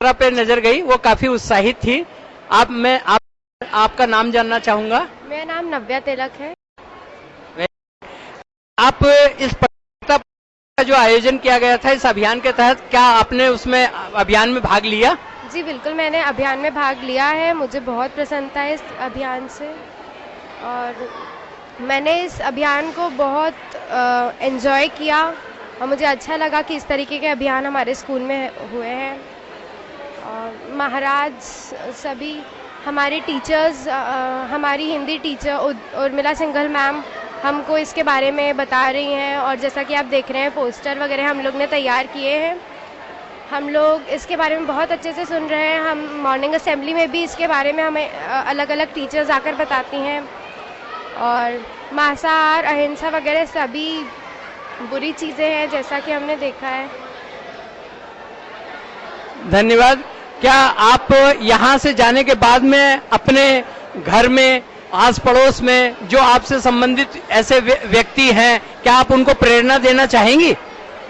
पे नजर गई, वो काफी उत्साहित थी। आपका नाम जानना चाहूंगा। मेरा नाम नव्या तिलक है। आप इस प्रतियोगिता का जो आयोजन किया गया था इस अभियान के तहत, क्या आपने उसमें अभियान में भाग लिया? जी बिल्कुल, मैंने अभियान में भाग लिया है। मुझे बहुत प्रसन्नता है इस अभियान से और मैंने इस अभियान को बहुत एंजॉय किया और मुझे अच्छा लगा कि इस तरीके के अभियान हमारे स्कूल में हुए हैं। और महाराज, सभी हमारे टीचर्स, हमारी हिंदी टीचर उर्मिला सिंघल मैम हमको इसके बारे में बता रही हैं और जैसा कि आप देख रहे हैं पोस्टर वगैरह हम लोग ने तैयार किए हैं। हम लोग इसके बारे में बहुत अच्छे से सुन रहे हैं। हम मॉर्निंग असेंबली में भी इसके बारे में हमें अलग अलग टीचर्स आकर बताती हैं और मांसाहार, अहिंसा वगैरह सभी बुरी चीज़ें हैं जैसा कि हमने देखा है। धन्यवाद। क्या आप यहाँ से जाने के बाद में अपने घर में, आस पड़ोस में जो आपसे संबंधित ऐसे व्यक्ति हैं, क्या आप उनको प्रेरणा देना चाहेंगी?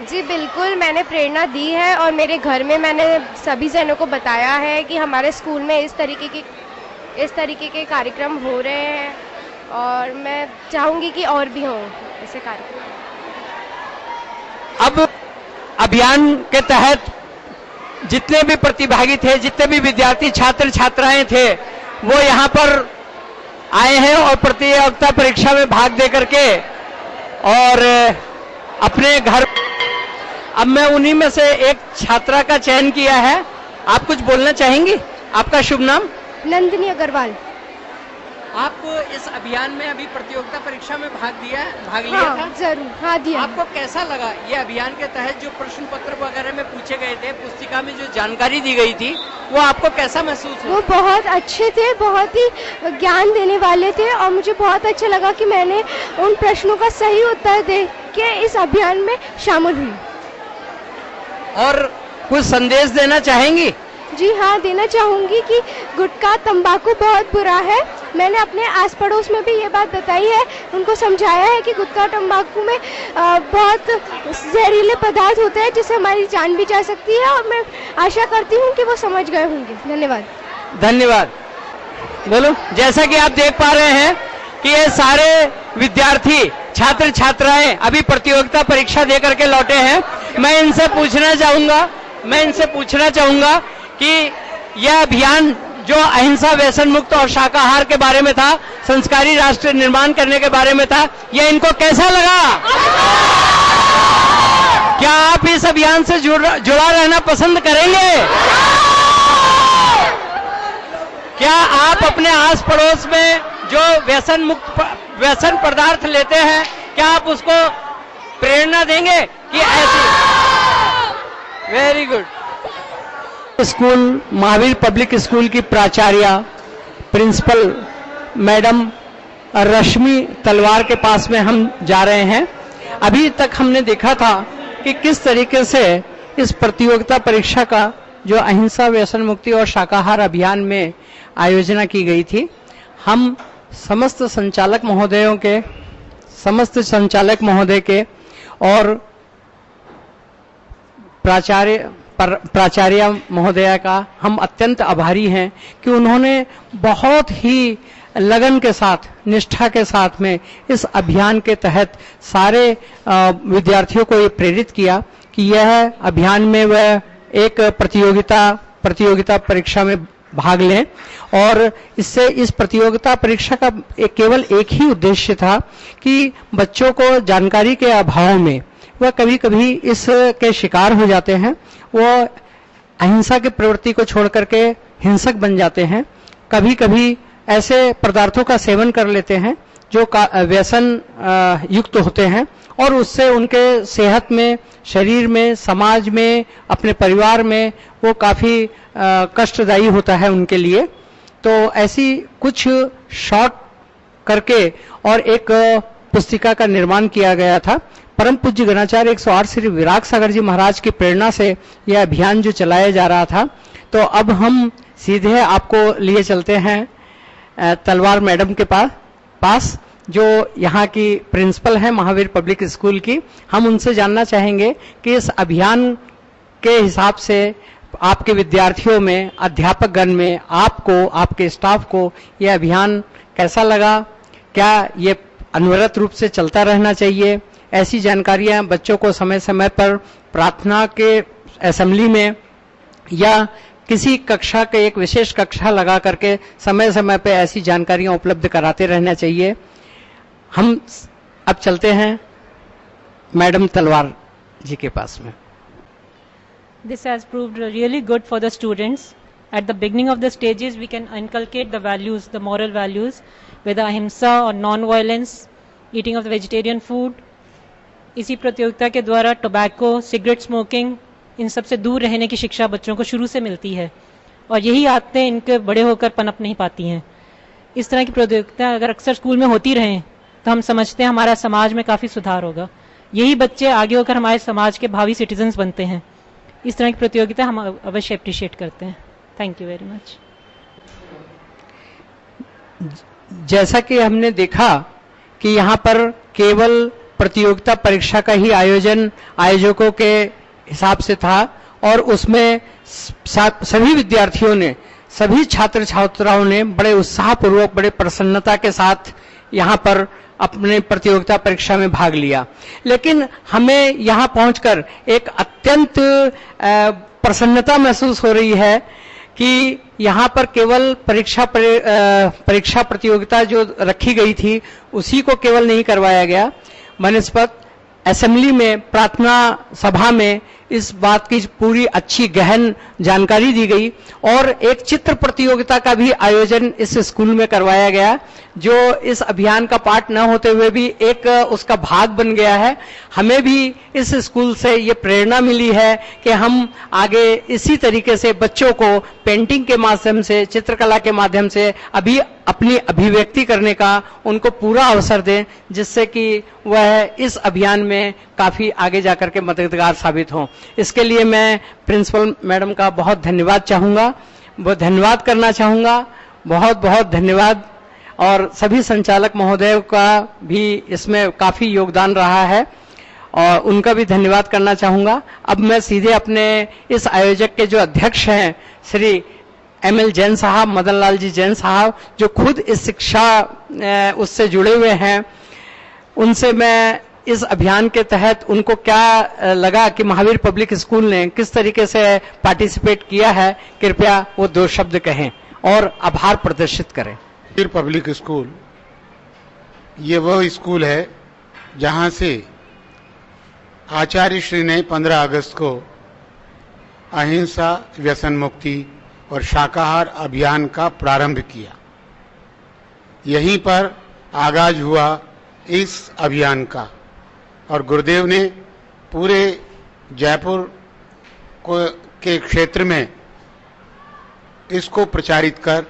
जी बिल्कुल, मैंने प्रेरणा दी है और मेरे घर में मैंने सभी जनों को बताया है कि हमारे स्कूल में इस तरीके के कार्यक्रम हो रहे हैं और मैं चाहूँगी कि और भी हों ऐसे कार्यक्रम। अब अभियान के तहत जितने भी प्रतिभागी थे, जितने भी विद्यार्थी, छात्र छात्राएं थे, वो यहाँ पर आए हैं और प्रतियोगिता परीक्षा में भाग दे करके और अपने घर। अब मैं उन्हीं में से एक छात्रा का चयन किया है। आप कुछ बोलना चाहेंगी? आपका शुभ नाम? नंदिनी अग्रवाल। आप इस अभियान में अभी प्रतियोगिता परीक्षा में भाग लिया था? जरूर, हाँ दिया। आपको कैसा लगा ये अभियान के तहत जो प्रश्न पत्र वगैरह में पूछे गए थे, पुस्तिका में जो जानकारी दी गई थी, वो आपको कैसा महसूस हुआ? वो बहुत अच्छे थे, बहुत ही ज्ञान देने वाले थे और मुझे बहुत अच्छा लगा कि मैंने उन प्रश्नों का सही उत्तर दे के इस अभियान में शामिल हुई। और कुछ संदेश देना चाहेंगी? जी हाँ, देना चाहूँगी कि गुटखा, तंबाकू बहुत बुरा है। मैंने अपने आस पड़ोस में भी ये बात बताई है, उनको समझाया है कि गुटखा, तंबाकू में बहुत जहरीले पदार्थ होते हैं जिससे हमारी जान भी जा सकती है और मैं आशा करती हूँ कि वो समझ गए होंगे। धन्यवाद। धन्यवाद। बोलो। जैसा कि आप देख पा रहे हैं कि ये सारे विद्यार्थी, छात्र छात्राएं अभी प्रतियोगिता परीक्षा दे करके लौटे हैं। मैं इनसे पूछना चाहूंगा कि यह अभियान जो अहिंसा, व्यसन मुक्त और शाकाहार के बारे में था, संस्कारी राष्ट्र निर्माण करने के बारे में था, यह इनको कैसा लगा? क्या आप इस अभियान से जुड़ा रहना पसंद करेंगे? क्या आप अपने आस पड़ोस में जो व्यसन पदार्थ लेते हैं, क्या आप उसको प्रेरणा देंगे कि ऐसी? Very good. School, Mahavir public school की प्राचार्य, प्रिंसिपल मैडम रश्मि तलवार के पास में हम जा रहे हैं। अभी तक हमने देखा था कि किस तरीके से इस प्रतियोगिता परीक्षा का जो अहिंसा, व्यसन मुक्ति और शाकाहार अभियान में आयोजना की गई थी। हम समस्त संचालक महोदय के और प्राचार्य महोदया का हम अत्यंत आभारी हैं कि उन्होंने बहुत ही लगन के साथ, निष्ठा के साथ में इस अभियान के तहत सारे विद्यार्थियों को ये प्रेरित किया कि यह अभियान में वह एक प्रतियोगिता परीक्षा में भाग लें। और इससे इस प्रतियोगिता परीक्षा का केवल एक ही उद्देश्य था कि बच्चों को जानकारी के अभाव में वह कभी कभी इसके शिकार हो जाते हैं, वो अहिंसा की प्रवृत्ति को छोड़ करके हिंसक बन जाते हैं, कभी कभी ऐसे पदार्थों का सेवन कर लेते हैं जो व्यसन युक्त होते हैं और उससे उनके सेहत में, शरीर में, समाज में, अपने परिवार में वो काफी कष्टदायी होता है उनके लिए। तो ऐसी कुछ शॉर्ट करके और एक पुस्तिका का निर्माण किया गया था। परम पूज्य गणाचार्य 108 श्री विराग सागर जी महाराज की प्रेरणा से यह अभियान जो चलाया जा रहा था। तो अब हम सीधे आपको लिए चलते हैं तलवार मैडम के पास जो यहाँ की प्रिंसिपल है महावीर पब्लिक स्कूल की। हम उनसे जानना चाहेंगे कि इस अभियान के हिसाब से आपके विद्यार्थियों में, अध्यापक गण में, आपको, आपके स्टाफ को यह अभियान कैसा लगा? क्या ये अनवरत रूप से चलता रहना चाहिए? ऐसी जानकारियां बच्चों को समय समय पर प्रार्थना के असेंबली में या किसी कक्षा के एक विशेष कक्षा लगा करके समय समय पे ऐसी जानकारियां उपलब्ध कराते रहना चाहिए। हम अब चलते हैं मैडम तलवार जी के पास में। This has proved really good for the students. At the beginning of the stages, we can inculcate the values, the moral values, whether ahimsa or non-violence, eating of the vegetarian food. इसी प्रतियोगिता के द्वारा tobacco, cigarette smoking, इन सब से दूर रहने की शिक्षा बच्चों को शुरू से मिलती है और यही आदतें इनके बड़े होकर पनप नहीं पाती हैं। इस तरह की प्रतियोगिता अगर अक्सर स्कूल में होती रहें तो हम समझते हैं हमारा समाज में काफ़ी सुधार होगा। यही बच्चे आगे होकर हमारे समाज के भावी सिटीजन्स बनते हैं। इस तरह की प्रतियोगिता हम अवश्य अप्रिशिएट करते हैं। Thank you very much. जैसा कि हमने देखा कि यहाँ पर केवल प्रतियोगिता परीक्षा का ही आयोजन आयोजकों के हिसाब से था और उसमें सभी विद्यार्थियों ने, सभी छात्र छात्राओं ने बड़े उत्साहपूर्वक, बड़े प्रसन्नता के साथ यहाँ पर अपने प्रतियोगिता परीक्षा में भाग लिया। लेकिन हमें यहाँ पहुंचकर एक अत्यंत प्रसन्नता महसूस हो रही है कि यहाँ पर केवल परीक्षा प्रतियोगिता जो रखी गई थी उसी को केवल नहीं करवाया गया, बनस्पत असेंबली में, प्रार्थना सभा में इस बात की पूरी अच्छी गहन जानकारी दी गई और एक चित्र प्रतियोगिता का भी आयोजन इस स्कूल में करवाया गया, जो इस अभियान का पार्ट न होते हुए भी एक उसका भाग बन गया है। हमें भी इस स्कूल से ये प्रेरणा मिली है कि हम आगे इसी तरीके से बच्चों को पेंटिंग के माध्यम से, चित्रकला के माध्यम से अभी अपनी अभिव्यक्ति करने का उनको पूरा अवसर दें, जिससे कि वह इस अभियान में काफी आगे जाकर के मददगार साबित हों। इसके लिए मैं प्रिंसिपल मैडम का बहुत धन्यवाद चाहूँगा, वो धन्यवाद करना चाहूँगा, बहुत बहुत धन्यवाद। और सभी संचालक महोदय का भी इसमें काफ़ी योगदान रहा है और उनका भी धन्यवाद करना चाहूँगा। अब मैं सीधे अपने इस आयोजक के जो अध्यक्ष हैं श्री ML जैन साहब, मदन लाल जी जैन साहब, जो खुद इस शिक्षा उससे जुड़े हुए हैं, उनसे मैं इस अभियान के तहत उनको क्या लगा कि महावीर पब्लिक स्कूल ने किस तरीके से पार्टिसिपेट किया है, कृपया वो दो शब्द कहें और आभार प्रदर्शित करें। महावीर पब्लिक स्कूल ये वह स्कूल है जहां से आचार्य श्री ने 15 अगस्त को अहिंसा, व्यसन मुक्ति और शाकाहार अभियान का प्रारंभ किया। यहीं पर आगाज हुआ इस अभियान का और गुरुदेव ने पूरे जयपुर के क्षेत्र में इसको प्रचारित कर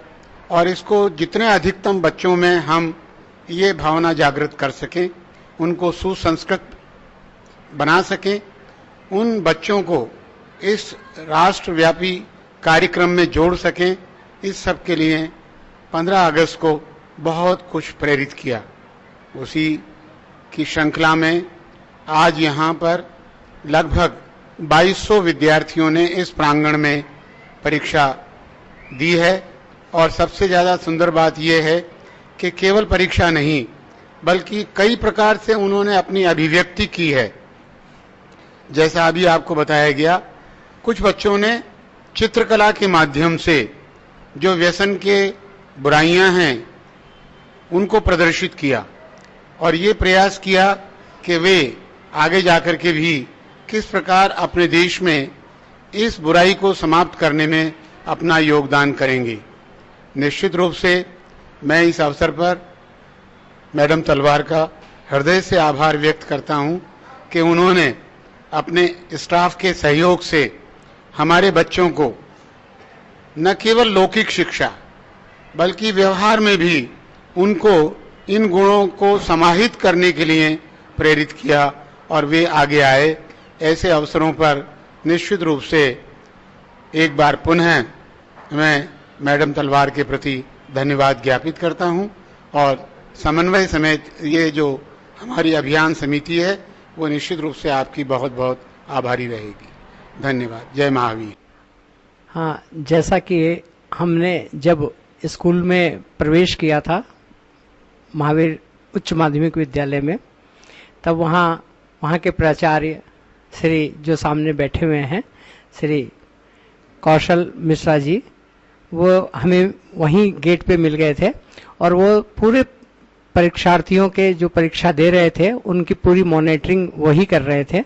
और इसको जितने अधिकतम बच्चों में हम ये भावना जागृत कर सकें, उनको सुसंस्कृत बना सकें, उन बच्चों को इस राष्ट्रव्यापी कार्यक्रम में जोड़ सकें, इस सब के लिए 15 अगस्त को बहुत कुछ प्रेरित किया। उसी की श्रृंखला में आज यहाँ पर लगभग 2200 विद्यार्थियों ने इस प्रांगण में परीक्षा दी है और सबसे ज़्यादा सुंदर बात यह है कि केवल परीक्षा नहीं बल्कि कई प्रकार से उन्होंने अपनी अभिव्यक्ति की है। जैसा अभी आपको बताया गया, कुछ बच्चों ने चित्रकला के माध्यम से जो व्यसन के बुराइयां हैं उनको प्रदर्शित किया और ये प्रयास किया कि वे आगे जाकर के भी किस प्रकार अपने देश में इस बुराई को समाप्त करने में अपना योगदान करेंगे। निश्चित रूप से मैं इस अवसर पर मैडम तलवार का हृदय से आभार व्यक्त करता हूं कि उन्होंने अपने स्टाफ के सहयोग से हमारे बच्चों को न केवल लौकिक शिक्षा बल्कि व्यवहार में भी उनको इन गुणों को समाहित करने के लिए प्रेरित किया और वे आगे आए। ऐसे अवसरों पर निश्चित रूप से एक बार पुनः मैं मैडम तलवार के प्रति धन्यवाद ज्ञापित करता हूं और समन्वय समेत ये जो हमारी अभियान समिति है वो निश्चित रूप से आपकी बहुत बहुत आभारी रहेगी। धन्यवाद। जय महावीर। हाँ, जैसा कि हमने जब स्कूल में प्रवेश किया था महावीर उच्च माध्यमिक विद्यालय में, तब वहाँ के प्राचार्य श्री जो सामने बैठे हुए हैं श्री कौशल मिश्रा जी, वो हमें वहीं गेट पे मिल गए थे और वो पूरे परीक्षार्थियों के जो परीक्षा दे रहे थे उनकी पूरी मॉनिटरिंग वही कर रहे थे।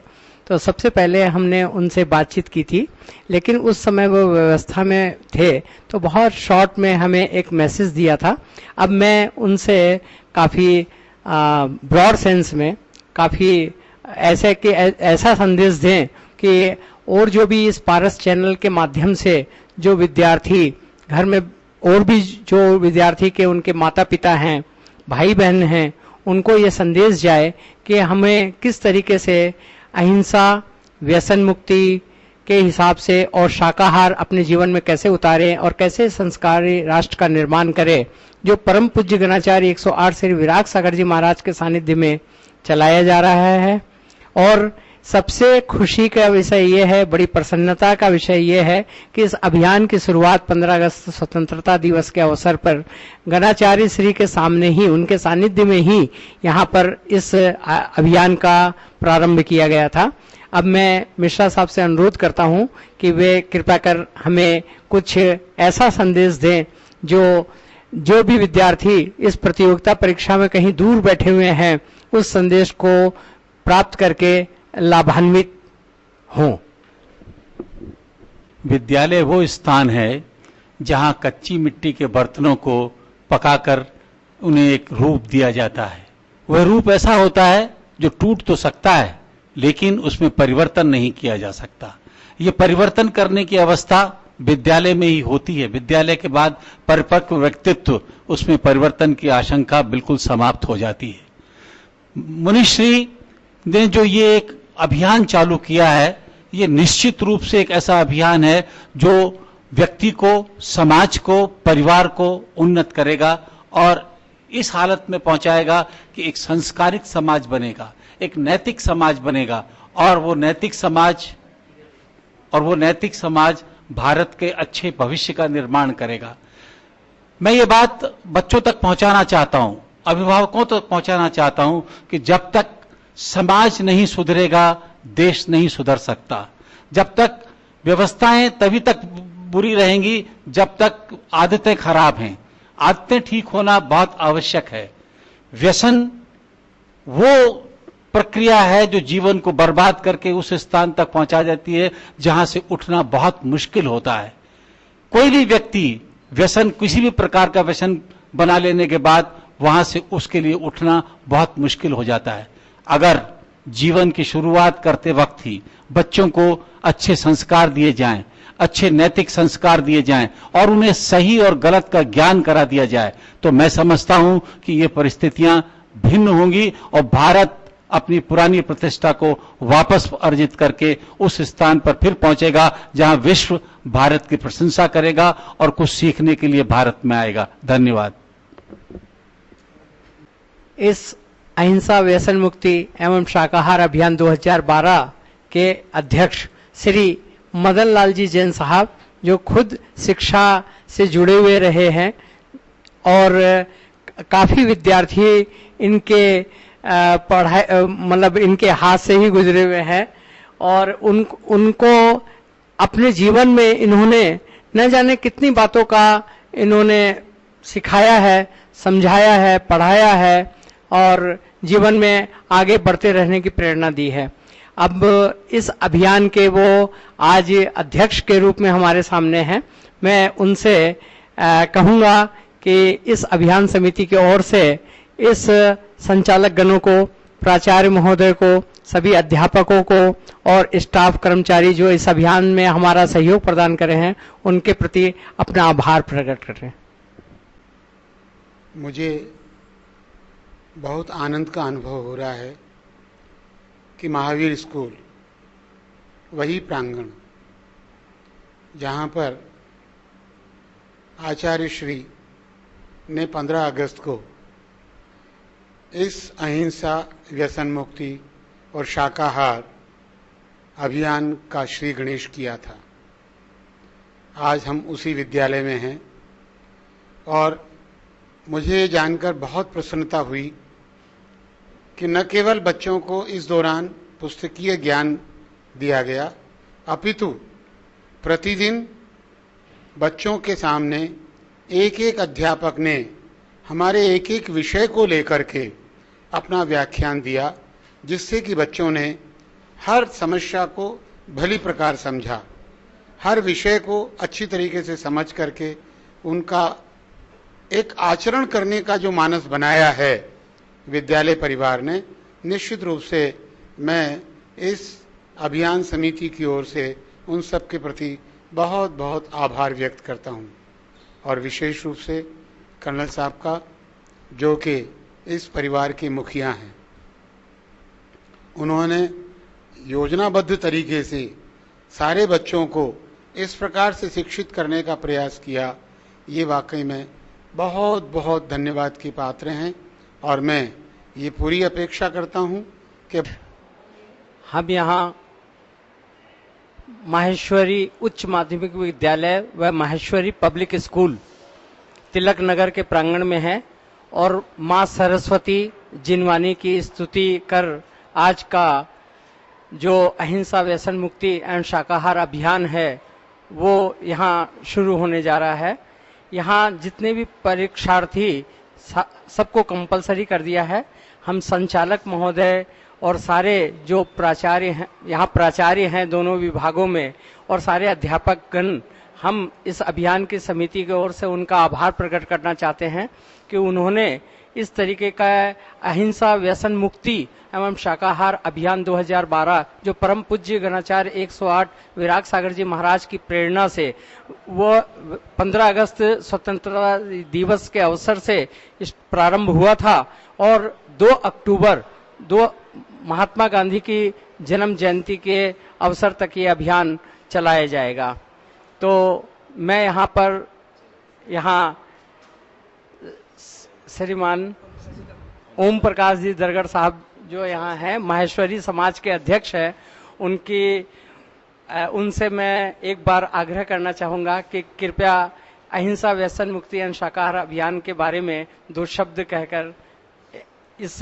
तो सबसे पहले हमने उनसे बातचीत की थी, लेकिन उस समय वो व्यवस्था में थे तो बहुत शॉर्ट में हमें एक मैसेज दिया था। अब मैं उनसे काफ़ी ब्रॉड सेंस में काफ़ी ऐसा संदेश दें कि और जो भी इस पारस चैनल के माध्यम से जो विद्यार्थी घर में और भी जो विद्यार्थी के उनके माता पिता हैं, भाई बहन हैं, उनको ये संदेश जाए कि हमें किस तरीके से अहिंसा, व्यसन मुक्ति के हिसाब से और शाकाहार अपने जीवन में कैसे उतारें और कैसे संस्कारी राष्ट्र का निर्माण करें, जो परम पूज्य गणाचार्य 108 श्री विराग सागर जी महाराज के सानिध्य में चलाया जा रहा है। और सबसे खुशी का विषय ये है, बड़ी प्रसन्नता का विषय ये है कि इस अभियान की शुरुआत 15 अगस्त स्वतंत्रता दिवस के अवसर पर गणाचार्य श्री के सामने ही, उनके सानिध्य में ही यहाँ पर इस अभियान का प्रारंभ किया गया था। अब मैं मिश्रा साहब से अनुरोध करता हूँ कि वे कृपया कर हमें कुछ ऐसा संदेश दें जो भी विद्यार्थी इस प्रतियोगिता परीक्षा में कहीं दूर बैठे हुए हैं, उस संदेश को प्राप्त करके लाभान्वित हों। विद्यालय वो स्थान है जहां कच्ची मिट्टी के बर्तनों को पकाकर उन्हें एक रूप दिया जाता है। वह रूप ऐसा होता है जो टूट तो सकता है लेकिन उसमें परिवर्तन नहीं किया जा सकता। ये परिवर्तन करने की अवस्था विद्यालय में ही होती है। विद्यालय के बाद परिपक्व व्यक्तित्व, उसमें परिवर्तन की आशंका बिल्कुल समाप्त हो जाती है। मुनिश्री ने जो ये एक अभियान चालू किया है, ये निश्चित रूप से एक ऐसा अभियान है जो व्यक्ति को, समाज को, परिवार को उन्नत करेगा और इस हालत में पहुंचाएगा कि एक संस्कारिक समाज बनेगा, एक नैतिक समाज बनेगा और वो नैतिक समाज भारत के अच्छे भविष्य का निर्माण करेगा। मैं ये बात बच्चों तक पहुंचाना चाहता हूं, अभिभावकों तक पहुंचाना चाहता हूं कि जब तक समाज नहीं सुधरेगा, देश नहीं सुधर सकता। जब तक व्यवस्थाएं तभी तक बुरी रहेंगी जब तक आदतें खराब हैं। आदतें ठीक होना बहुत आवश्यक है। व्यसन वो प्रक्रिया है जो जीवन को बर्बाद करके उस स्थान तक पहुंचा जाती है जहां से उठना बहुत मुश्किल होता है। कोई भी व्यक्ति व्यसन, किसी भी प्रकार का व्यसन बना लेने के बाद वहां से उसके लिए उठना बहुत मुश्किल हो जाता है। अगर जीवन की शुरुआत करते वक्त ही बच्चों को अच्छे संस्कार दिए जाएं, अच्छे नैतिक संस्कार दिए जाएं और उन्हें सही और गलत का ज्ञान करा दिया जाए, तो मैं समझता हूं कि ये परिस्थितियां भिन्न होंगी और भारत अपनी पुरानी प्रतिष्ठा को वापस अर्जित करके उस स्थान पर फिर पहुंचेगा जहां विश्व भारत की प्रशंसा करेगा और कुछ सीखने के लिए भारत में आएगा। धन्यवाद। इस अहिंसा, व्यसन मुक्ति एवं शाकाहार अभियान 2012 के अध्यक्ष श्री मदन लाल जी जैन साहब, जो खुद शिक्षा से जुड़े हुए रहे हैं और काफी विद्यार्थी इनके पढ़ाई मतलब इनके हाथ से ही गुजरे हुए हैं और उनको अपने जीवन में इन्होंने न जाने कितनी बातों का इन्होंने सिखाया है, समझाया है, पढ़ाया है और जीवन में आगे बढ़ते रहने की प्रेरणा दी है। अब इस अभियान के वो आज अध्यक्ष के रूप में हमारे सामने हैं। मैं उनसे कहूँगा कि इस अभियान समिति की ओर से इस संचालक गणों को, प्राचार्य महोदय को, सभी अध्यापकों को और स्टाफ कर्मचारी जो इस अभियान में हमारा सहयोग प्रदान करे हैं, उनके प्रति अपना आभार प्रकट करें। मुझे बहुत आनंद का अनुभव हो रहा है कि महावीर स्कूल वही प्रांगण जहां पर आचार्य श्री ने 15 अगस्त को इस अहिंसा, व्यसन मुक्ति और शाकाहार अभियान का श्री गणेश किया था। आज हम उसी विद्यालय में हैं और मुझे ये जानकर बहुत प्रसन्नता हुई कि न केवल बच्चों को इस दौरान पुस्तकीय ज्ञान दिया गया, अपितु प्रतिदिन बच्चों के सामने एक एक अध्यापक ने हमारे एक एक विषय को लेकर के अपना व्याख्यान दिया, जिससे कि बच्चों ने हर समस्या को भली प्रकार समझा, हर विषय को अच्छी तरीके से समझ करके उनका एक आचरण करने का जो मानस बनाया है विद्यालय परिवार ने। निश्चित रूप से मैं इस अभियान समिति की ओर से उन सब के प्रति बहुत बहुत आभार व्यक्त करता हूं और विशेष रूप से कर्नल साहब का, जो कि इस परिवार के मुखिया हैं। उन्होंने योजनाबद्ध तरीके से सारे बच्चों को इस प्रकार से शिक्षित करने का प्रयास किया। ये वाकई में बहुत बहुत धन्यवाद की पात्र हैं और मैं ये पूरी अपेक्षा करता हूं कि हम यहाँ माहेश्वरी उच्च माध्यमिक विद्यालय व माहेश्वरी पब्लिक स्कूल तिलक नगर के प्रांगण में हैं और माँ सरस्वती जिनवानी की स्तुति कर आज का जो अहिंसा व्यसन मुक्ति एवं शाकाहार अभियान है वो यहाँ शुरू होने जा रहा है। यहाँ जितने भी परीक्षार्थी सबको कंपलसरी कर दिया है। हम संचालक महोदय और सारे जो प्राचार्य हैं, यहाँ प्राचार्य हैं दोनों विभागों में, और सारे अध्यापक गण, हम इस अभियान की समिति की ओर से उनका आभार प्रकट करना चाहते हैं कि उन्होंने इस तरीके का अहिंसा व्यसन मुक्ति एवं शाकाहार अभियान 2012 जो परम पूज्य गणाचार्य 108 विराग सागर जी महाराज की प्रेरणा से वो 15 अगस्त स्वतंत्रता दिवस के अवसर से इस प्रारंभ हुआ था और 2 अक्टूबर महात्मा गांधी की जन्म जयंती के अवसर तक ये अभियान चलाया जाएगा। तो मैं यहाँ श्रीमान ओम प्रकाश जी दरगढ़ साहब जो यहाँ हैं, माहेश्वरी समाज के अध्यक्ष हैं, उनसे मैं एक बार आग्रह करना चाहूँगा कि कृपया अहिंसा व्यसन मुक्ति एवं शाकाहार अभियान के बारे में 2 शब्द कहकर इस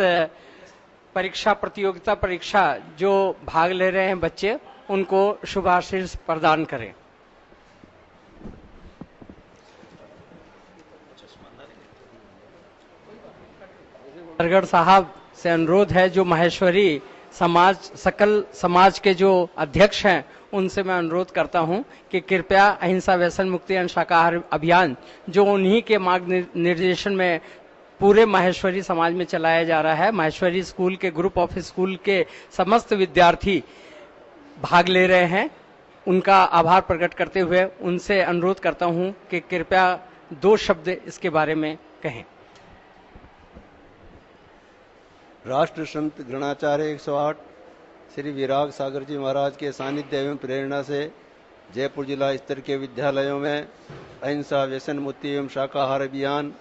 प्रतियोगिता परीक्षा जो भाग ले रहे हैं बच्चे, उनको शुभाशीष प्रदान करें। दरगढ़ साहब से अनुरोध है, जो माहेश्वरी समाज सकल समाज के जो अध्यक्ष हैं, उनसे मैं अनुरोध करता हूं कि कृपया अहिंसा व्यसन मुक्ति एवं शाकाहार अभियान जो उन्हीं के मार्ग निर्देशन में पूरे माहेश्वरी समाज में चलाया जा रहा है, माहेश्वरी स्कूल के ग्रुप ऑफ स्कूल के समस्त विद्यार्थी भाग ले रहे हैं, उनका आभार प्रकट करते हुए उनसे अनुरोध करता हूं कि कृपया 2 शब्द इसके बारे में कहें। राष्ट्र संत गणाचार्य 108 श्री विराग सागर जी महाराज के सानिध्य एवं प्रेरणा से जयपुर जिला स्तर के विद्यालयों में अहिंसा व्यसन मुक्ति एवं शाकाहार अभियान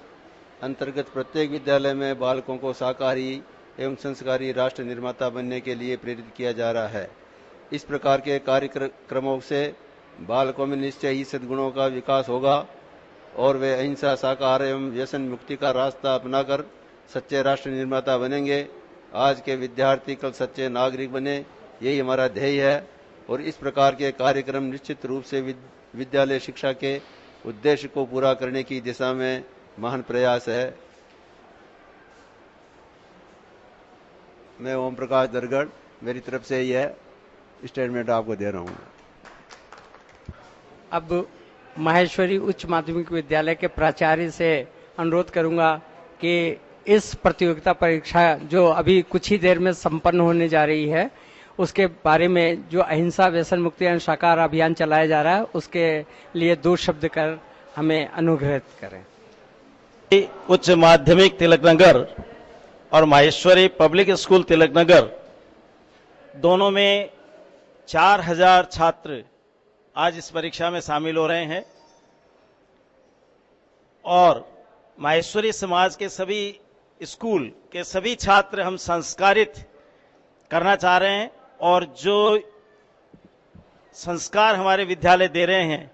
अंतर्गत प्रत्येक विद्यालय में बालकों को शाकाहारी एवं संस्कारी राष्ट्र निर्माता बनने के लिए प्रेरित किया जा रहा है। इस प्रकार के कार्यक्रमों से बालकों में निश्चय ही सद्गुणों का विकास होगा और वे अहिंसा शाकाहार एवं व्यसन मुक्ति का रास्ता अपनाकर सच्चे राष्ट्र निर्माता बनेंगे। आज के विद्यार्थी कल सच्चे नागरिक बने, यही हमारा ध्येय है और इस प्रकार के कार्यक्रम निश्चित रूप से विद्यालय शिक्षा के उद्देश्य को पूरा करने की दिशा में महान प्रयास है। मैं ओम प्रकाश दरगढ़, मेरी तरफ से यह स्टेटमेंट आपको दे रहा हूं। अब माहेश्वरी उच्च माध्यमिक विद्यालय के प्राचार्य से अनुरोध करूंगा कि इस प्रतियोगिता परीक्षा जो अभी कुछ ही देर में संपन्न होने जा रही है, उसके बारे में जो अहिंसा व्यसन मुक्ति एवं शाकाहार अभियान चलाया जा रहा है, उसके लिए 2 शब्द कर हमें अनुग्रहित करें। उच्च माध्यमिक तिलकनगर और माहेश्वरी पब्लिक स्कूल तिलकनगर दोनों में 4000 छात्र आज इस परीक्षा में शामिल हो रहे हैं और माहेश्वरी समाज के सभी स्कूल के सभी छात्र हम संस्कारित करना चाह रहे हैं और जो संस्कार हमारे विद्यालय दे रहे हैं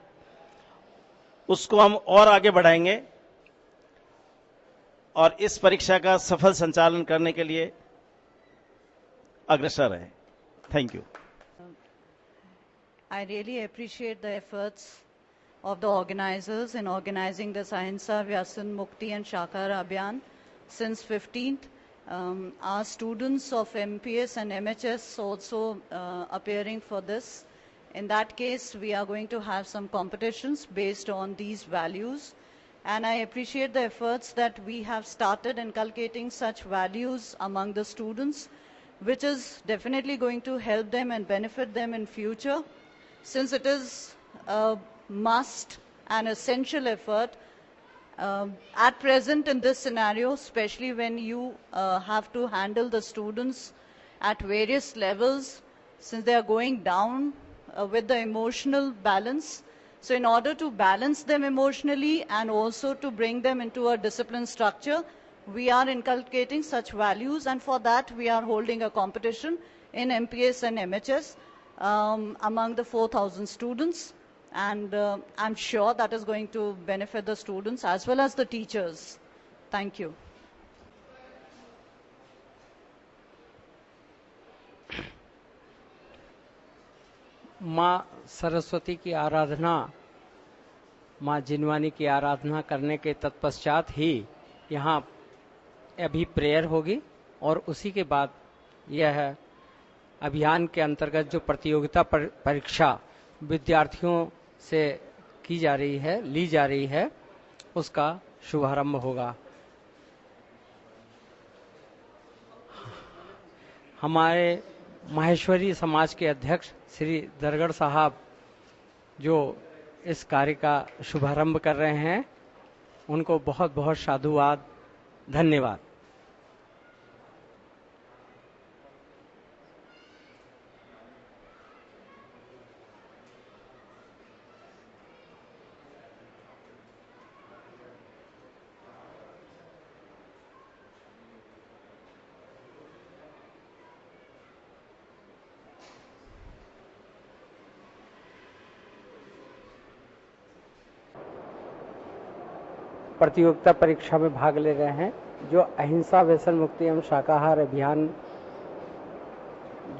उसको हम और आगे बढ़ाएंगे और इस परीक्षा का सफल संचालन करने के लिए अग्रसर है। Thank you. I really appreciate the efforts of the organizers in organizing this Ahimsa, Vyasan Mukti and Shakahar Abhiyan since 15th. Our students of MPS and MHS also appearing for this. In that case, we are going to have some competitions based on these values. And I appreciate the efforts that we have started inculcating such values among the students, which is definitely going to help them and benefit them in future. Since it is a must and essential effort, at present in this scenario, especially when you have to handle the students at various levels, since they are going down with the emotional balance. So in order to balance them emotionally and also to bring them into a disciplined structure, we are inculcating such values, and for that we are holding a competition in MPS and MHS among the 4,000 students, and I'm sure that is going to benefit the students as well as the teachers. Thank you. माँ सरस्वती की आराधना, माँ जिनवानी की आराधना करने के तत्पश्चात ही यहाँ अभी prayer होगी और उसी के बाद यह अभियान के अंतर्गत जो प्रतियोगिता परीक्षा विद्यार्थियों से की जा रही है, ली जा रही है, उसका शुभारंभ होगा। हमारे माहेश्वरी समाज के अध्यक्ष श्री दरगढ़ साहब जो इस कार्य का शुभारंभ कर रहे हैं, उनको बहुत बहुत साधुवाद, धन्यवाद। प्रतियोगिता परीक्षा में भाग ले रहे हैं, जो अहिंसा व्यसन मुक्ति एवं शाकाहार अभियान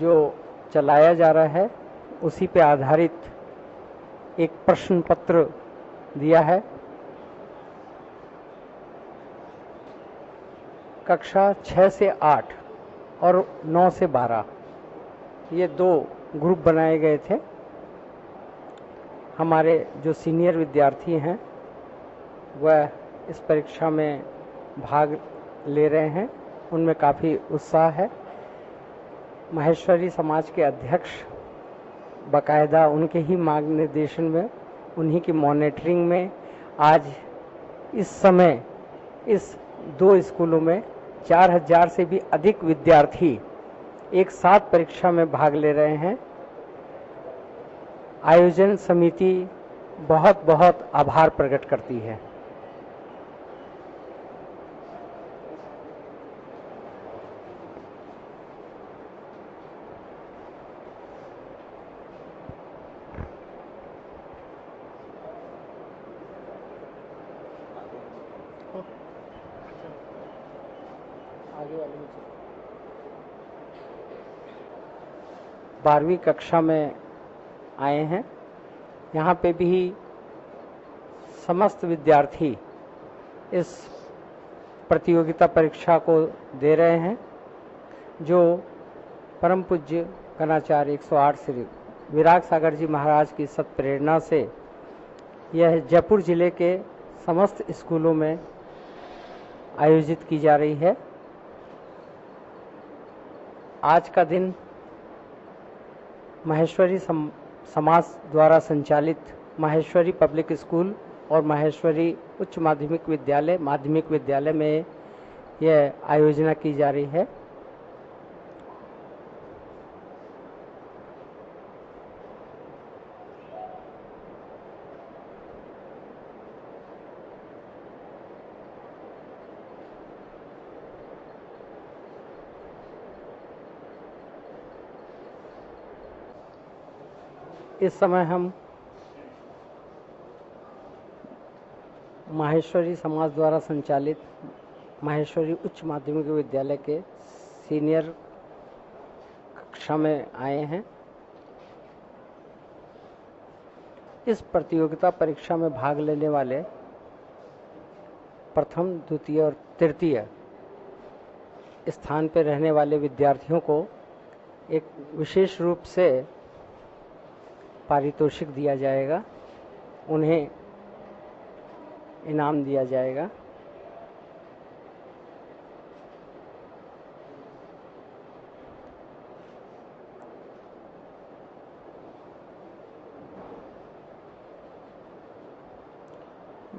जो चलाया जा रहा है, उसी पे आधारित एक प्रश्न पत्र दिया है। कक्षा 6 से 8 और 9 से 12 ये 2 ग्रुप बनाए गए थे। हमारे जो सीनियर विद्यार्थी हैं वह इस परीक्षा में भाग ले रहे हैं, उनमें काफ़ी उत्साह है। माहेश्वरी समाज के अध्यक्ष बाकायदा उनके ही मार्गनिर्देशन में, उन्हीं की मॉनिटरिंग में आज इस समय इस 2 स्कूलों में 4000 से भी अधिक विद्यार्थी एक साथ परीक्षा में भाग ले रहे हैं। आयोजन समिति बहुत बहुत आभार प्रकट करती है। आगे वाले में 12वीं कक्षा में आए हैं। यहाँ पे भी समस्त विद्यार्थी इस प्रतियोगिता परीक्षा को दे रहे हैं, जो परम पूज्य कनाचार्य 108 श्री विराग सागर जी महाराज की सत्प्रेरणा से यह जयपुर जिले के समस्त स्कूलों में आयोजित की जा रही है। आज का दिन माहेश्वरी समाज द्वारा संचालित माहेश्वरी पब्लिक स्कूल और माहेश्वरी उच्च माध्यमिक विद्यालय में यह आयोजना की जा रही है। इस समय हम माहेश्वरी समाज द्वारा संचालित माहेश्वरी उच्च माध्यमिक विद्यालय के सीनियर कक्षा में आए हैं। इस प्रतियोगिता परीक्षा में भाग लेने वाले प्रथम, द्वितीय और तृतीय स्थान पर रहने वाले विद्यार्थियों को एक विशेष रूप से पारितोषिक दिया जाएगा, उन्हें इनाम दिया जाएगा।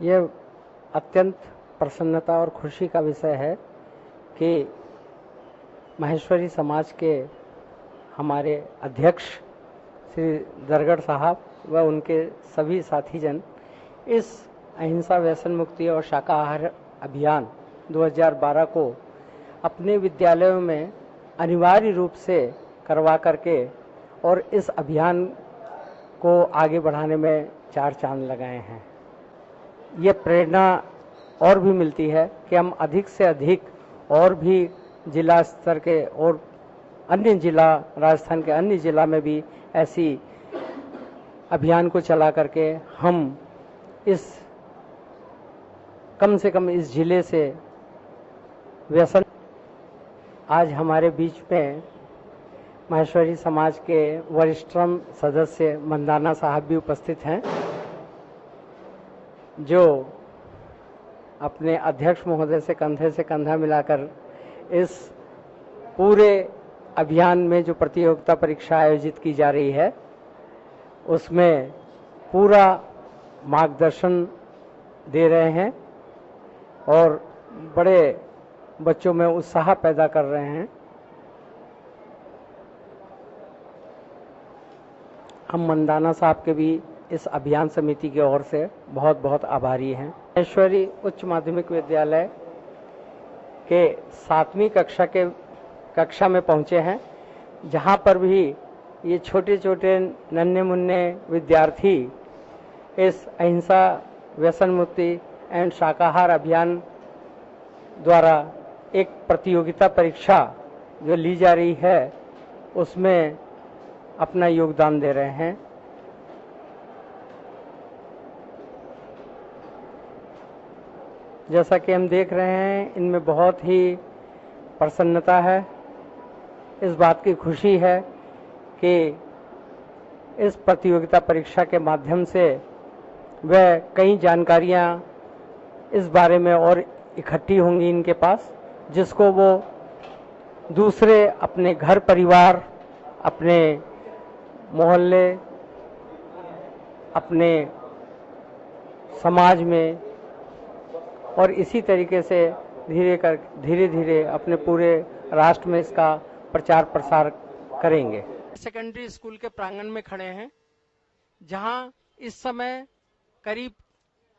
यह अत्यंत प्रसन्नता और खुशी का विषय है कि माहेश्वरी समाज के हमारे अध्यक्ष श्री दरगढ़ साहब व उनके सभी साथीजन इस अहिंसा, व्यसन मुक्ति और शाकाहार अभियान 2012 को अपने विद्यालयों में अनिवार्य रूप से करवा करके और इस अभियान को आगे बढ़ाने में चार चांद लगाए हैं। ये प्रेरणा और भी मिलती है कि हम अधिक से अधिक और भी जिला स्तर के और अन्य जिला, राजस्थान के अन्य जिला में भी ऐसी अभियान को चला करके हम इस कम से कम इस जिले से व्यसन। आज हमारे बीच में माहेश्वरी समाज के वरिष्ठतम सदस्य मंदाना साहब भी उपस्थित हैं, जो अपने अध्यक्ष महोदय से कंधा मिलाकर इस पूरे अभियान में जो प्रतियोगिता परीक्षा आयोजित की जा रही है उसमें पूरा मार्गदर्शन दे रहे हैं और बड़े बच्चों में उत्साह पैदा कर रहे हैं। हम मंदाना साहब के भी इस अभियान समिति की ओर से बहुत बहुत आभारी हैं। माहेश्वरी उच्च माध्यमिक विद्यालय के 7वीं कक्षा में पहुंचे हैं, जहां पर भी ये छोटे छोटे नन्हे मुन्ने विद्यार्थी इस अहिंसा, व्यसन मुक्ति एवं शाकाहार अभियान द्वारा एक प्रतियोगिता परीक्षा जो ली जा रही है उसमें अपना योगदान दे रहे हैं। जैसा कि हम देख रहे हैं, इनमें बहुत ही प्रसन्नता है। इस बात की खुशी है कि इस प्रतियोगिता परीक्षा के माध्यम से वह कई जानकारियां इस बारे में और इकट्ठी होंगी इनके पास, जिसको वो दूसरे अपने घर परिवार, अपने मोहल्ले, अपने समाज में और इसी तरीके से धीरे धीरे अपने पूरे राष्ट्र में इसका प्रचार प्रसार करेंगे। सेकेंडरी स्कूल के प्रांगण में खड़े हैं, जहां इस समय करीब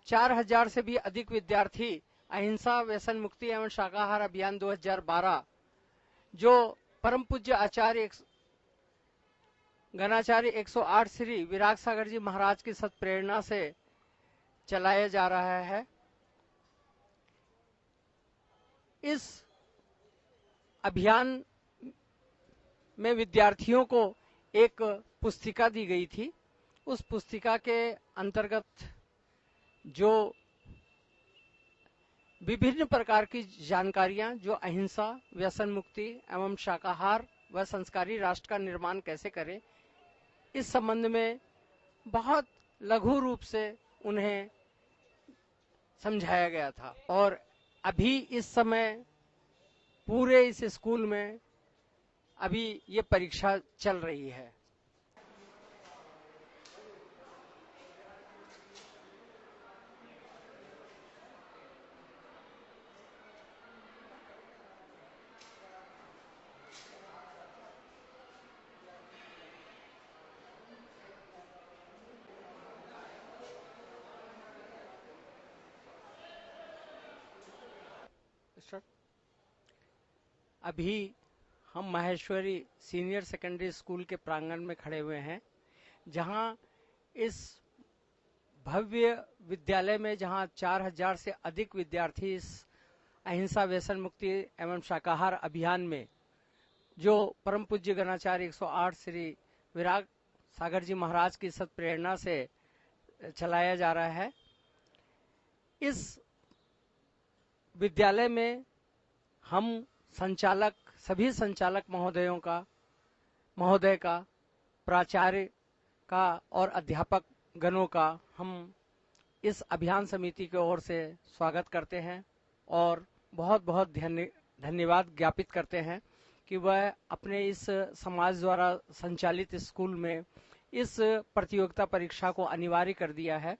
4000 से भी अधिक विद्यार्थी अहिंसा, व्यसन मुक्ति एवं शाकाहार अभियान 2012 जो परम पूज्य आचार्य गणाचार्य 108 श्री विराग सागर जी महाराज की सत्प्रेरणा से चलाया जा रहा है। इस अभियान में विद्यार्थियों को एक पुस्तिका दी गई थी। उस पुस्तिका के अंतर्गत जो विभिन्न प्रकार की जानकारियां जो अहिंसा, व्यसन मुक्ति एवं शाकाहार व संस्कारी राष्ट्र का निर्माण कैसे करें, इस संबंध में बहुत लघु रूप से उन्हें समझाया गया था। और अभी इस समय पूरे इस स्कूल में अभी ये परीक्षा चल रही है। अभी हम माहेश्वरी सीनियर सेकेंडरी स्कूल के प्रांगण में खड़े हुए हैं, जहां इस भव्य विद्यालय में जहां 4000 से अधिक विद्यार्थी इस अहिंसा व्यसन मुक्ति एवं शाकाहार अभियान में जो परम पूज्य गणाचार्य 108 श्री विराग सागर जी महाराज की सत प्रेरणा से चलाया जा रहा है। इस विद्यालय में हम संचालक, सभी संचालक महोदय का, प्राचार्य का और अध्यापक गणों का हम इस अभियान समिति की ओर से स्वागत करते हैं और बहुत बहुत धन्यवाद ज्ञापित करते हैं कि वह अपने इस समाज द्वारा संचालित स्कूल में इस प्रतियोगिता परीक्षा को अनिवार्य कर दिया है।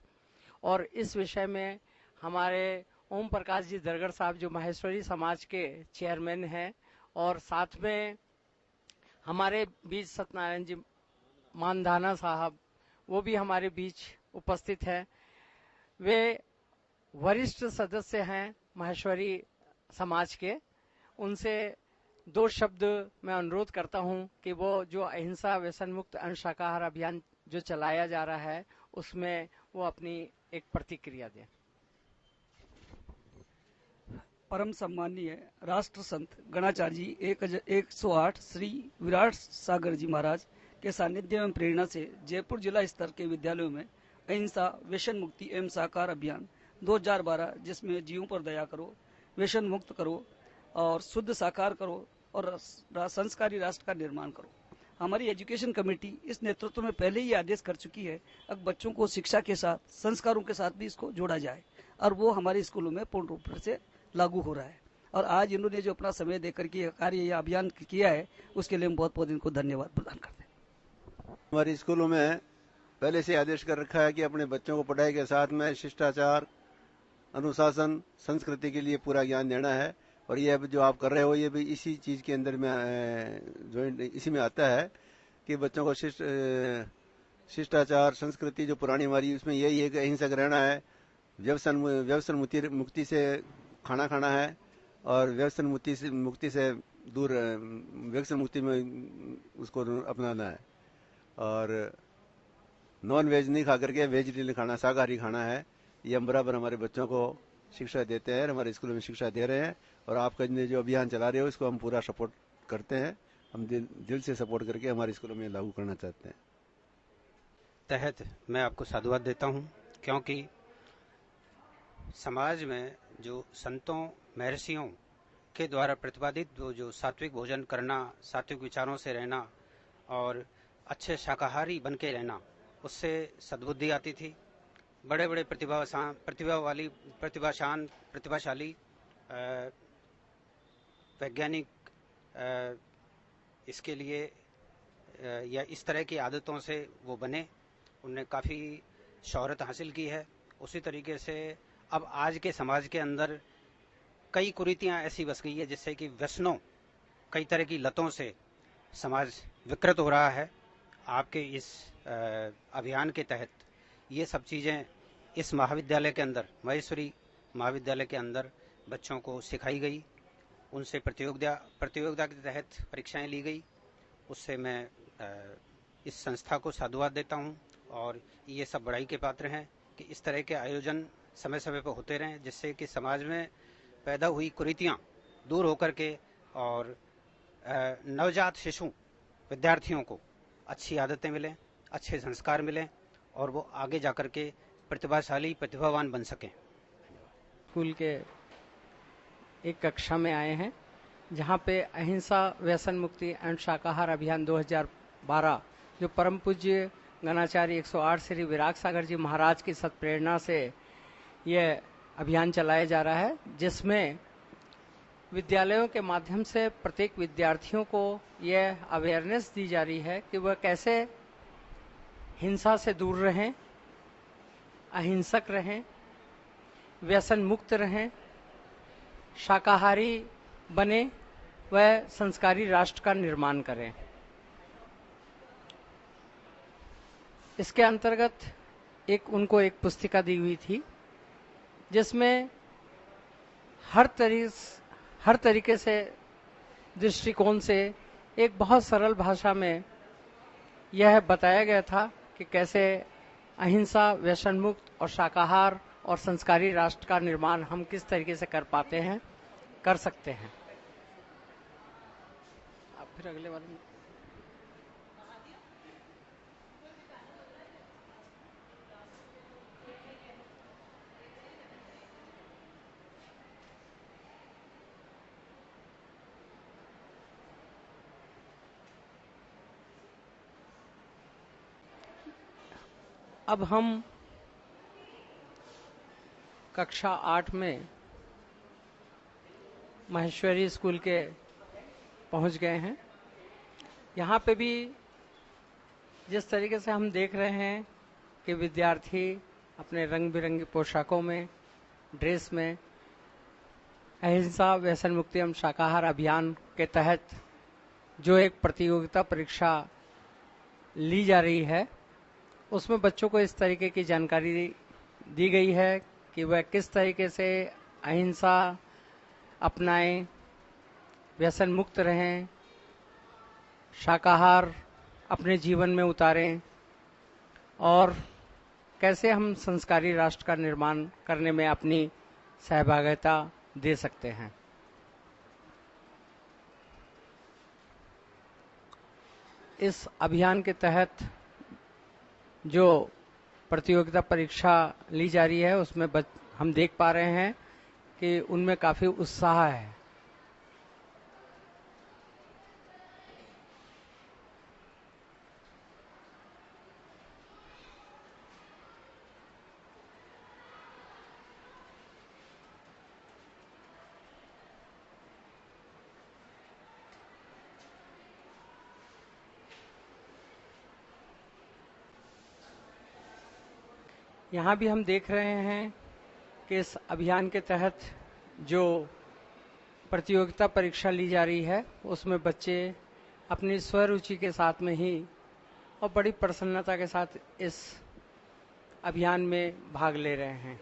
और इस विषय में हमारे ओम प्रकाश जी दरगर साहब जो माहेश्वरी समाज के चेयरमैन हैं और साथ में हमारे बीच सत्यनारायण जी मानधाना साहब, वो भी हमारे बीच उपस्थित हैं। वे वरिष्ठ सदस्य हैं माहेश्वरी समाज के। उनसे 2 शब्द मैं अनुरोध करता हूं कि वो जो अहिंसा व्यसन मुक्त अन्न शाकाहार अभियान जो चलाया जा रहा है उसमें वो अपनी एक प्रतिक्रिया दें। परम सम्मानीय राष्ट्र संत गणाचार्य जी 108 श्री विराट सागर जी महाराज के सानिध्य एवं प्रेरणा से जयपुर जिला स्तर के विद्यालयों में अहिंसा व्यसन मुक्ति एवं साकार अभियान 2012, जिसमें जीवों पर दया करो, व्यसन मुक्त करो और शुद्ध साकार करो और संस्कारी राष्ट्र का निर्माण करो। हमारी एजुकेशन कमेटी इस नेतृत्व में पहले ही आदेश कर चुकी है अब बच्चों को शिक्षा के साथ संस्कारों के साथ भी इसको जोड़ा जाए और वो हमारे स्कूलों में पूर्ण रूप से लागू हो रहा है। और आज इन्होंने जो अपना समय देकर के कार्य या अभियान किया है उसके लिए हम बहुत बहुत इनको धन्यवाद प्रदान करते हैं। हमारे स्कूलों में पहले से आदेश कर रखा है कि अपने बच्चों को पढ़ाई के साथ में शिष्टाचार, अनुशासन, संस्कृति के लिए पूरा ज्ञान देना है। और ये जो आप कर रहे हो ये भी इसी चीज के अंदर में इसी में आता है कि बच्चों को शिष्टाचार, संस्कृति जो पुरानी हमारी उसमें यही है कि अहिंसक रहना है, व्यसन मुक्ति से खाना खाना है और व्यसन मुक्ति से दूर व्यसन मुक्ति में उसको अपनाना है और नॉन वेज नहीं खा करके वेजिटेरियन खाना, शाकाहारी खाना है। ये हम बराबर हमारे बच्चों को शिक्षा देते हैं, हमारे स्कूलों में शिक्षा दे रहे हैं और आपका जो अभियान चला रहे हो इसको हम पूरा सपोर्ट करते हैं। हम दिल से सपोर्ट करके हमारे स्कूलों में लागू करना चाहते हैं। तहत मैं आपको साधुवाद देता हूं क्योंकि समाज में जो संतों महर्षियों के द्वारा प्रतिपादित जो सात्विक भोजन करना, सात्विक विचारों से रहना और अच्छे शाकाहारी बन के रहना, उससे सद्बुद्धि आती थी। बड़े बड़े प्रतिभाशाली वैज्ञानिक इसके लिए या इस तरह की आदतों से वो बने, उनने काफ़ी शोहरत हासिल की है। उसी तरीके से अब आज के समाज के अंदर कई कुरीतियां ऐसी बस गई है जिससे कि व्यसनों, कई तरह की लतों से समाज विकृत हो रहा है। आपके इस अभियान के तहत ये सब चीज़ें इस महाविद्यालय के अंदर, महेश्वरी महाविद्यालय के अंदर बच्चों को सिखाई गई, उनसे प्रतियोगिता के तहत परीक्षाएं ली गई। उससे मैं इस संस्था को साधुवाद देता हूं और ये सब बड़ाई के पात्र हैं कि इस तरह के आयोजन समय समय पर होते रहें जिससे कि समाज में पैदा हुई कुरीतियां दूर होकर के और नवजात शिशु विद्यार्थियों को अच्छी आदतें मिलें, अच्छे संस्कार मिलें और वो आगे जाकर के प्रतिभावान बन सकें। स्कूल के एक कक्षा में आए हैं जहां पे अहिंसा व्यसन मुक्ति एवं शाकाहार अभियान 2012 जो परम पूज्य गणाचार्य 108 श्री विराग सागर जी महाराज की सत्प्रेरणा से यह अभियान चलाया जा रहा है, जिसमें विद्यालयों के माध्यम से प्रत्येक विद्यार्थियों को यह अवेयरनेस दी जा रही है कि वह कैसे हिंसा से दूर रहें, अहिंसक रहें, व्यसन मुक्त रहें, शाकाहारी बने, वह संस्कारी राष्ट्र का निर्माण करें। इसके अंतर्गत उनको एक पुस्तिका दी हुई थी जिसमें हर तरीके से दृष्टिकोण से एक बहुत सरल भाषा में यह बताया गया था कि कैसे अहिंसा, व्यसन मुक्त और शाकाहार और संस्कारी राष्ट्र का निर्माण हम किस तरीके से कर पाते हैं, कर सकते हैं। अब फिर अगले वाले में अब हम कक्षा 8 में महेश्वरी स्कूल के पहुंच गए हैं। यहाँ पे भी जिस तरीके से हम देख रहे हैं कि विद्यार्थी अपने रंग बिरंगी पोशाकों में, ड्रेस में अहिंसा, व्यसन मुक्ति एवं शाकाहार अभियान के तहत जो एक प्रतियोगिता परीक्षा ली जा रही है, उसमें बच्चों को इस तरीके की जानकारी दी गई है कि वह किस तरीके से अहिंसा अपनाएं, व्यसन मुक्त रहें, शाकाहार अपने जीवन में उतारें और कैसे हम संस्कारी राष्ट्र का निर्माण करने में अपनी सहभागिता दे सकते हैं। इस अभियान के तहत जो प्रतियोगिता परीक्षा ली जा रही है उसमें हम देख पा रहे हैं कि उनमें काफी उत्साह है। यहाँ भी हम देख रहे हैं कि इस अभियान के तहत जो प्रतियोगिता परीक्षा ली जा रही है उसमें बच्चे अपनी स्वरुचि के साथ में ही और बड़ी प्रसन्नता के साथ इस अभियान में भाग ले रहे हैं।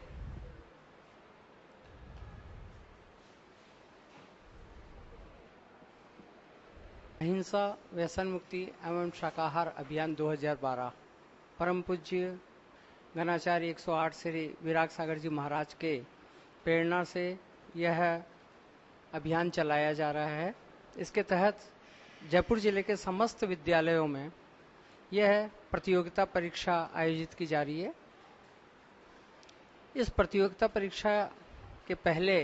अहिंसा, व्यसन मुक्ति एवं शाकाहार अभियान 2012 परम पूज्य गणाचार्य 108 श्री विराग सागर जी महाराज के प्रेरणा से यह अभियान चलाया जा रहा है। इसके तहत जयपुर जिले के समस्त विद्यालयों में यह प्रतियोगिता परीक्षा आयोजित की जा रही है। इस प्रतियोगिता परीक्षा के पहले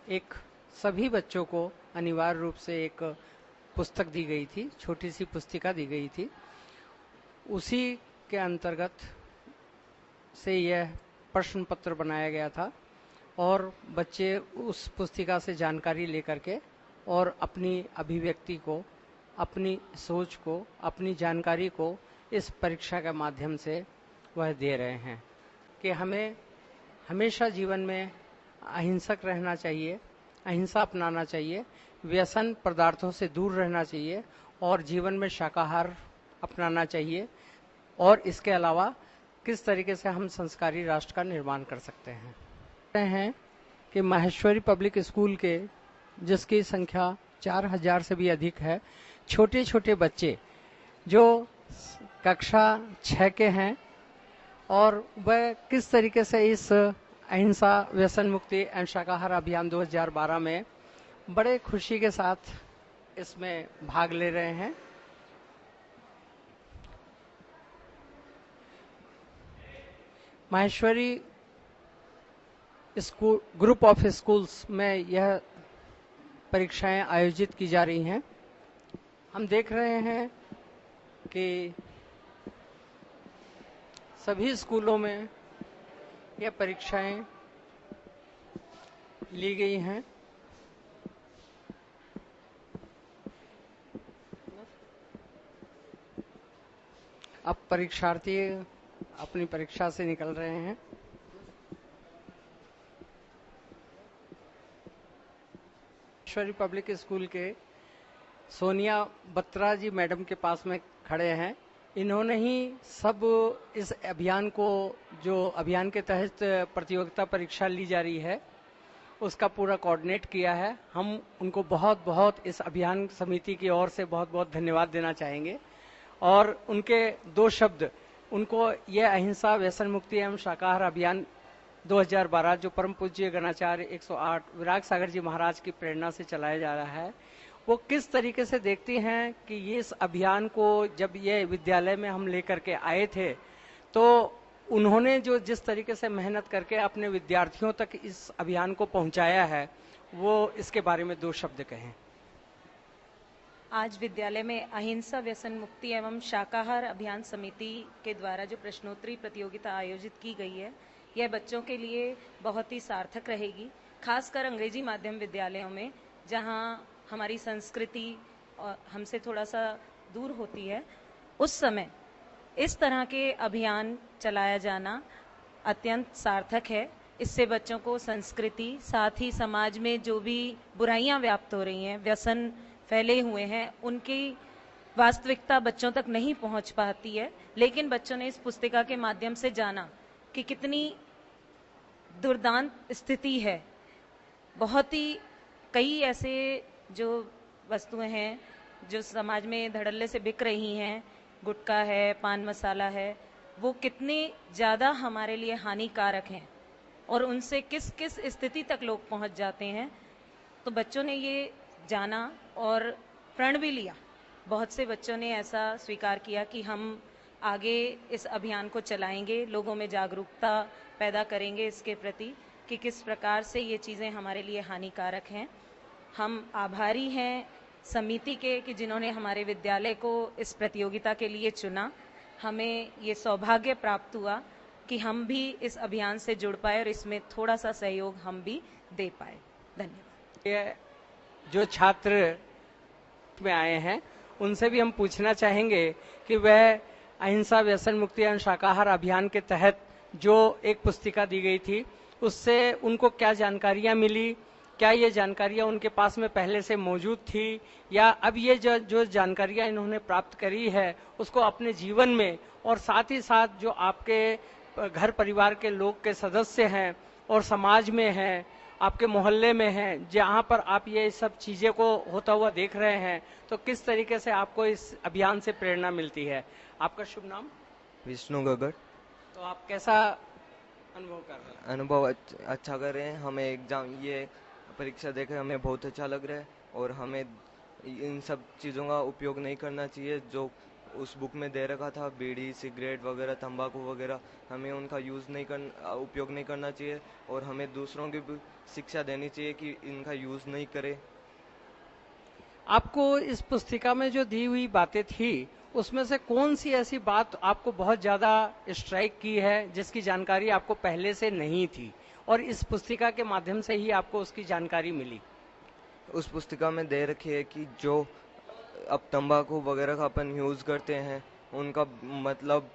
एक सभी बच्चों को अनिवार्य रूप से एक पुस्तक दी गई थी, छोटी सी पुस्तिका दी गई थी। उसी के अंतर्गत से यह प्रश्न पत्र बनाया गया था और बच्चे उस पुस्तिका से जानकारी लेकर के और अपनी अभिव्यक्ति को, अपनी सोच को, अपनी जानकारी को इस परीक्षा के माध्यम से वह दे रहे हैं कि हमें हमेशा जीवन में अहिंसक रहना चाहिए, अहिंसा अपनाना चाहिए, व्यसन पदार्थों से दूर रहना चाहिए और जीवन में शाकाहार अपनाना चाहिए और इसके अलावा किस तरीके से हम संस्कारी राष्ट्र का निर्माण कर सकते हैं कि माहेश्वरी पब्लिक स्कूल के, जिसकी संख्या 4000 से भी अधिक है, छोटे छोटे बच्चे जो कक्षा 6 के हैं और वह किस तरीके से इस अहिंसा, व्यसन मुक्ति एवं शाकाहार अभियान 2012 में बड़े खुशी के साथ इसमें भाग ले रहे हैं। Maheshwari school group of schools में यह परीक्षाएं आयोजित की जा रही हैं। हम देख रहे हैं कि सभी स्कूलों में यह परीक्षाएं ली गई हैं। अब परीक्षार्थी अपनी परीक्षा से निकल रहे हैं। माहेश्वरी पब्लिक स्कूल के सोनिया बत्रा जी मैडम के पास में खड़े हैं। इन्होंने ही सब इस अभियान को, जो अभियान के तहत प्रतियोगिता परीक्षा ली जा रही है, उसका पूरा कोऑर्डिनेट किया है। हम उनको बहुत बहुत इस अभियान समिति की ओर से बहुत बहुत धन्यवाद देना चाहेंगे और उनके दो शब्द उनको यह अहिंसा व्यसन मुक्ति एवं शाकाहार अभियान 2012 जो परम पूज्य गणाचार्य 108 विराग सागर जी महाराज की प्रेरणा से चलाया जा रहा है, वो किस तरीके से देखती हैं कि ये इस अभियान को जब ये विद्यालय में हम लेकर के आए थे तो उन्होंने जो जिस तरीके से मेहनत करके अपने विद्यार्थियों तक इस अभियान को पहुंचाया है, वो इसके बारे में 2 शब्द कहें। आज विद्यालय में अहिंसा व्यसन मुक्ति एवं शाकाहार अभियान समिति के द्वारा जो प्रश्नोत्तरी प्रतियोगिता आयोजित की गई है, यह बच्चों के लिए बहुत ही सार्थक रहेगी, खासकर अंग्रेजी माध्यम विद्यालयों में जहां हमारी संस्कृति और हमसे थोड़ा सा दूर होती है। उस समय इस तरह के अभियान चलाया जाना अत्यंत सार्थक है। इससे बच्चों को संस्कृति, साथ ही समाज में जो भी बुराइयां व्याप्त हो रही हैं, व्यसन फैले हुए हैं, उनकी वास्तविकता बच्चों तक नहीं पहुंच पाती है। लेकिन बच्चों ने इस पुस्तिका के माध्यम से जाना कि कितनी दुर्दांत स्थिति है। बहुत ही कई ऐसे जो वस्तुएं हैं जो समाज में धड़ल्ले से बिक रही हैं, गुटखा है, पान मसाला है, वो कितने ज़्यादा हमारे लिए हानिकारक हैं और उनसे किस किस स्थिति तक लोग पहुंच जाते हैं। तो बच्चों ने ये जाना और प्रण भी लिया। बहुत से बच्चों ने ऐसा स्वीकार किया कि हम आगे इस अभियान को चलाएंगे, लोगों में जागरूकता पैदा करेंगे इसके प्रति कि किस प्रकार से ये चीज़ें हमारे लिए हानिकारक हैं। हम आभारी हैं समिति के कि जिन्होंने हमारे विद्यालय को इस प्रतियोगिता के लिए चुना। हमें ये सौभाग्य प्राप्त हुआ कि हम भी इस अभियान से जुड़ पाए और इसमें थोड़ा सा सहयोग हम भी दे पाए। धन्यवाद। ये जो छात्र में आए हैं उनसे भी हम पूछना चाहेंगे कि वह अहिंसा व्यसन मुक्ति एवं शाकाहार अभियान के तहत जो एक पुस्तिका दी गई थी उससे उनको क्या जानकारियां मिली, क्या ये जानकारियां उनके पास में पहले से मौजूद थी या अब ये जो जानकारियां इन्होंने प्राप्त करी है उसको अपने जीवन में और साथ ही साथ जो आपके घर परिवार के लोग के सदस्य हैं और समाज में हैं, आपके मोहल्ले में हैं, जहां पर आप ये सब चीजें को होता हुआ देख रहे हैं, तो किस तरीके से आपको इस अभियान से प्रेरणा मिलती है। आपका शुभ नाम? विष्णु गगड़। तो आप कैसा अनुभव कर रहे हैं? अनुभव अच्छा कर रहे हैं। हमें एग्जाम ये परीक्षा देकर हमें बहुत अच्छा लग रहा है और हमें इन सब चीज़ों का उपयोग नहीं करना चाहिए जो उस बुक में दे रखा था, बीड़ी, सिगरेट वगैरह, तंबाकू वगैरह, हमें उनका उपयोग नहीं करना चाहिए और हमें दूसरों की भी शिक्षा देनी चाहिए कि इनका यूज़ नहीं करें। आपको इस पुस्तिका में जो दी हुई बातें थी उसमें से कौन सी ऐसी बात आपको बहुत ज्यादा स्ट्राइक की है जिसकी जानकारी आपको पहले से नहीं थी और इस पुस्तिका के माध्यम से ही आपको उसकी जानकारी मिली? उस पुस्तिका में दे रखी है कि जो अब तंबाकू वगैरह का अपन यूज़ करते हैं उनका मतलब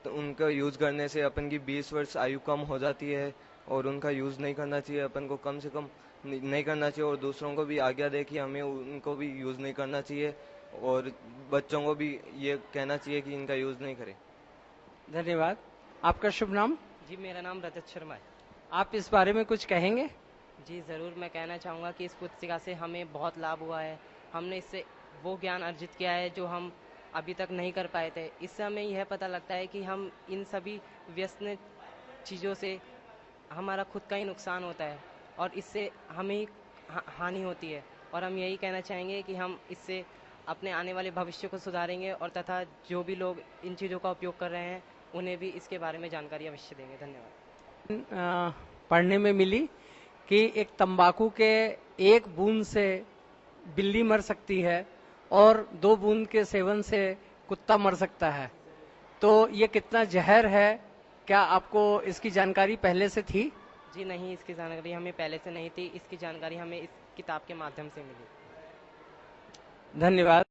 उनका यूज़ करने से अपन की 20 वर्ष आयु कम हो जाती है और उनका यूज़ नहीं करना चाहिए, अपन को कम से कम नहीं करना चाहिए और दूसरों को भी आज्ञा दे कि हमें उनको भी यूज़ नहीं करना चाहिए और बच्चों को भी ये कहना चाहिए कि इनका यूज़ नहीं करें। धन्यवाद। आपका शुभ नाम? जी, मेरा नाम रजत शर्मा है। आप इस बारे में कुछ कहेंगे? जी ज़रूर, मैं कहना चाहूँगा कि इस पुस्तिका से हमें बहुत लाभ हुआ है। हमने इससे वो ज्ञान अर्जित किया है जो हम अभी तक नहीं कर पाए थे। इससे हमें यह पता लगता है कि हम इन सभी व्यस्त चीज़ों से हमारा खुद का ही नुकसान होता है और इससे हमें हानि होती है और हम यही कहना चाहेंगे कि हम इससे अपने आने वाले भविष्य को सुधारेंगे और तथा जो भी लोग इन चीज़ों का उपयोग कर रहे हैं उन्हें भी इसके बारे में जानकारी अवश्य देंगे। धन्यवाद। पढ़ने में मिली कि एक तंबाकू के 1 बूंद से बिल्ली मर सकती है और 2 बूंद के सेवन से कुत्ता मर सकता है। तो ये कितना जहर है, क्या आपको इसकी जानकारी पहले से थी? जी नहीं, इसकी जानकारी हमें पहले से नहीं थी। इसकी जानकारी हमें इस किताब के माध्यम से मिली। धन्यवाद।